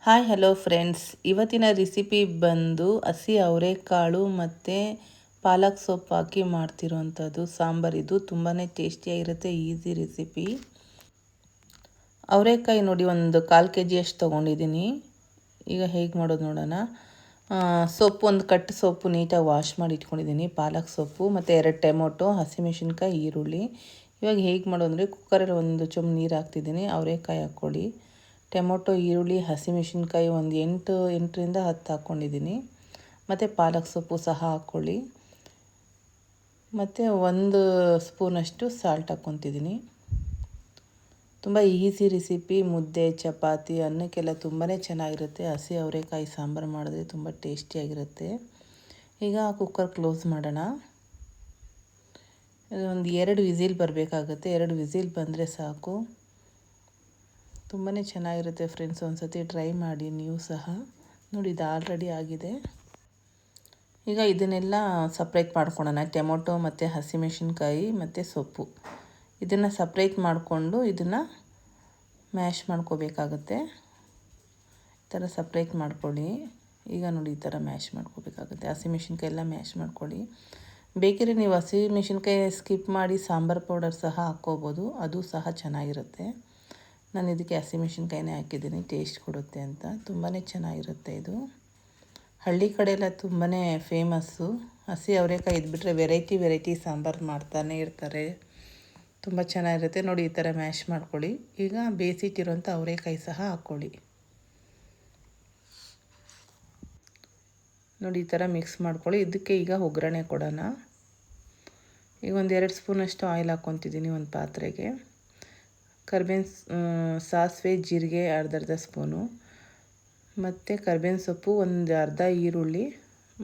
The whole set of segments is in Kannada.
ಹಾಯ್ ಹಲೋ ಫ್ರೆಂಡ್ಸ್, ಇವತ್ತಿನ ರೆಸಿಪಿ ಬಂದು ಹಸಿ ಅವರೆಕಾಳು ಮತ್ತು ಪಾಲಕ್ ಸೊಪ್ಪು ಹಾಕಿ ಮಾಡ್ತಿರೋವಂಥದ್ದು ಸಾಂಬಾರು. ಇದು ತುಂಬಾ ಟೇಸ್ಟಿಯಾಗಿರುತ್ತೆ, ಈಸಿ ರೆಸಿಪಿ. ಅವರೆಕಾಯಿ ನೋಡಿ, ಒಂದು 1/4 kg ಅಷ್ಟು ತೊಗೊಂಡಿದ್ದೀನಿ. ಈಗ ಹೇಗೆ ಮಾಡೋದು ನೋಡೋಣ. ಸೊಪ್ಪು, ಒಂದು ಕಟ್ಟು ಸೊಪ್ಪು ನೀಟಾಗಿ ವಾಶ್ ಮಾಡಿ ಇಟ್ಕೊಂಡಿದ್ದೀನಿ. ಪಾಲಕ್ ಸೊಪ್ಪು ಮತ್ತು 2 ಟೊಮೊಟೊ, ಹಸಿಮೆಣಸಿನ್ಕಾಯಿ, ಈರುಳ್ಳಿ. ಇವಾಗ ಹೇಗೆ ಮಾಡೋದು ಅಂದರೆ, ಕುಕ್ಕರಲ್ಲಿ ಒಂದು ಚೊಂಬು ನೀರು ಹಾಕ್ತಿದ್ದೀನಿ. ಅವರೆಕಾಯಿ ಹಾಕ್ಕೊಳ್ಳಿ. ಟೊಮೊಟೊ, ಈರುಳ್ಳಿ, ಹಸಿಮೆಣಸಿನ್ಕಾಯಿ ಒಂದು 8ರಿಂದ 10 ಹಾಕ್ಕೊಂಡಿದ್ದೀನಿ. ಮತ್ತು ಪಾಲಕ್ ಸೊಪ್ಪು ಸಹ ಹಾಕ್ಕೊಳ್ಳಿ. ಮತ್ತು 1 ಸ್ಪೂನಷ್ಟು ಸಾಲ್ಟ್ ಹಾಕ್ಕೊತಿದ್ದೀನಿ. ತುಂಬ ಈಸಿ ರೆಸಿಪಿ. ಮುದ್ದೆ, ಚಪಾತಿ, ಅನ್ನಕ್ಕೆಲ್ಲ ತುಂಬಾ ಚೆನ್ನಾಗಿರುತ್ತೆ. ಹಸಿ ಅವರೆಕಾಯಿ ಸಾಂಬಾರು ಮಾಡಿದ್ರೆ ತುಂಬ ಟೇಸ್ಟಿಯಾಗಿರುತ್ತೆ. ಈಗ ಕುಕ್ಕರ್ ಕ್ಲೋಸ್ ಮಾಡೋಣ. ಒಂದು 2 ವಿಸಿಲ್ ಬರಬೇಕಾಗುತ್ತೆ. 2 ವಿಸಿಲ್ ಬಂದರೆ ಸಾಕು. ತುಂಬಾ ಚೆನ್ನಾಗಿರುತ್ತೆ ಫ್ರೆಂಡ್ಸ್, ಒಂದು ಸತಿ ಟ್ರೈ ಮಾಡಿ ನೀವು ಸಹ. ನೋಡಿ, ಇದು ಆಲ್ರೆಡಿ ಆಗಿದೆ. ಈಗ ಇದನ್ನೆಲ್ಲ ಸಪ್ರೇಟ್ ಮಾಡ್ಕೊಳ್ಳೋಣ. ಟೊಮೊಟೊ ಮತ್ತು ಹಸಿಮೆಣಸಿನ್ಕಾಯಿ ಮತ್ತು ಸೊಪ್ಪು, ಇದನ್ನು ಸಪ್ರೇಟ್ ಮಾಡಿಕೊಂಡು ಇದನ್ನು ಮ್ಯಾಶ್ ಮಾಡ್ಕೋಬೇಕಾಗುತ್ತೆ. ಈ ಥರ ಸಪ್ರೇಟ್ ಮಾಡ್ಕೊಳ್ಳಿ. ಈಗ ನೋಡಿ, ಈ ಥರ ಮ್ಯಾಶ್ ಮಾಡ್ಕೋಬೇಕಾಗುತ್ತೆ. ಹಸಿಮೆಣಸಿನ್ಕಾಯಿ ಎಲ್ಲ ಮ್ಯಾಶ್ ಮಾಡ್ಕೊಳ್ಳಿ. ಬೇಕಿದ್ರೆ ನೀವು ಹಸಿಮೆಣಸಿನ್ಕಾಯಿ ಸ್ಕಿಪ್ ಮಾಡಿ ಸಾಂಬಾರು ಪೌಡರ್ ಸಹ ಹಾಕ್ಕೋಬೋದು, ಅದು ಸಹ ಚೆನ್ನಾಗಿರುತ್ತೆ. ನಾನು ಇದಕ್ಕೆ ಹಸಿಮೆಣಸಿನ್ಕಾಯಿನೇ ಹಾಕಿದ್ದೀನಿ, ಟೇಸ್ಟ್ ಕೊಡುತ್ತೆ ಅಂತ. ತುಂಬಾ ಚೆನ್ನಾಗಿರುತ್ತೆ ಇದು. ಹಳ್ಳಿ ಕಡೆ ಎಲ್ಲ ತುಂಬಾ ಫೇಮಸ್ಸು. ಹಸಿ ಅವರೆಕಾಯಿ ಇದ್ಬಿಟ್ರೆ ವೆರೈಟಿ ಸಾಂಬಾರು ಮಾಡ್ತಾನೆ ಇರ್ತಾರೆ. ತುಂಬ ಚೆನ್ನಾಗಿರುತ್ತೆ. ನೋಡಿ, ಈ ಥರ ಮ್ಯಾಶ್ ಮಾಡ್ಕೊಳ್ಳಿ. ಈಗ ಬೇಯಿಸಿಟ್ಟಿರೋಂಥ ಅವರೆಕಾಯಿ ಸಹ ಹಾಕ್ಕೊಳ್ಳಿ. ನೋಡಿ, ಈ ಥರ ಮಿಕ್ಸ್ ಮಾಡ್ಕೊಳ್ಳಿ. ಇದಕ್ಕೆ ಈಗ ಒಗ್ಗರಣೆ ಕೊಡೋಣ. ಈಗ ಒಂದು 2 ಸ್ಪೂನಷ್ಟು ಆಯಿಲ್ ಹಾಕ್ಕೊತಿದ್ದೀನಿ ಒಂದು ಪಾತ್ರೆಗೆ. ಕರ್ಬೇವಿನ ಸಾಸಿವೆ, ಜೀರಿಗೆ ಅರ್ಧ ಸ್ಪೂನು, ಮತ್ತು ಕರ್ಬೇವಿನ ಸೊಪ್ಪು, ಒಂದು ಅರ್ಧ ಈರುಳ್ಳಿ,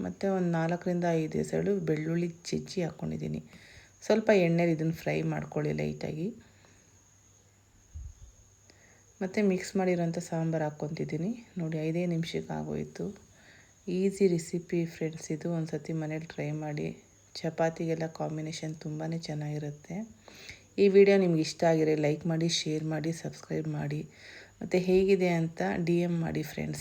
ಮತ್ತು ಒಂದು 4ರಿಂದ 5 ಎಸಳು ಬೆಳ್ಳುಳ್ಳಿ ಜಜ್ಜಿ ಹಾಕ್ಕೊಂಡಿದ್ದೀನಿ. ಸ್ವಲ್ಪ ಎಣ್ಣೆಲಿ ಇದನ್ನು ಫ್ರೈ ಮಾಡ್ಕೊಳ್ಳಿ ಲೈಟಾಗಿ. ಮತ್ತು ಮಿಕ್ಸ್ ಮಾಡಿರೋಂಥ ಸಾಂಬಾರು ಹಾಕ್ಕೊತಿದ್ದೀನಿ. ನೋಡಿ, 5 ನಿಮಿಷಕ್ಕೆ ಆಗೋಯಿತು. ಈಸಿ ರೆಸಿಪಿ ಫ್ರೆಂಡ್ಸ್ ಇದು. ಒಂದು ಸತಿ ಮನೇಲಿ ಟ್ರೈ ಮಾಡಿ. ಚಪಾತಿಗೆಲ್ಲ ಕಾಂಬಿನೇಷನ್ ತುಂಬಾ ಚೆನ್ನಾಗಿರುತ್ತೆ. ಈ ವಿಡಿಯೋ ನಿಮ್ಗೆ ಇಷ್ಟ ಆಗಿದ್ರೆ ಲೈಕ್ ಮಾಡಿ, ಶೇರ್ ಮಾಡಿ, ಸಬ್ಸ್ಕ್ರೈಬ್ ಮಾಡಿ. ಮತ್ತು ಹೇಗಿದೆ ಅಂತ DM ಮಾಡಿ ಫ್ರೆಂಡ್ಸ್.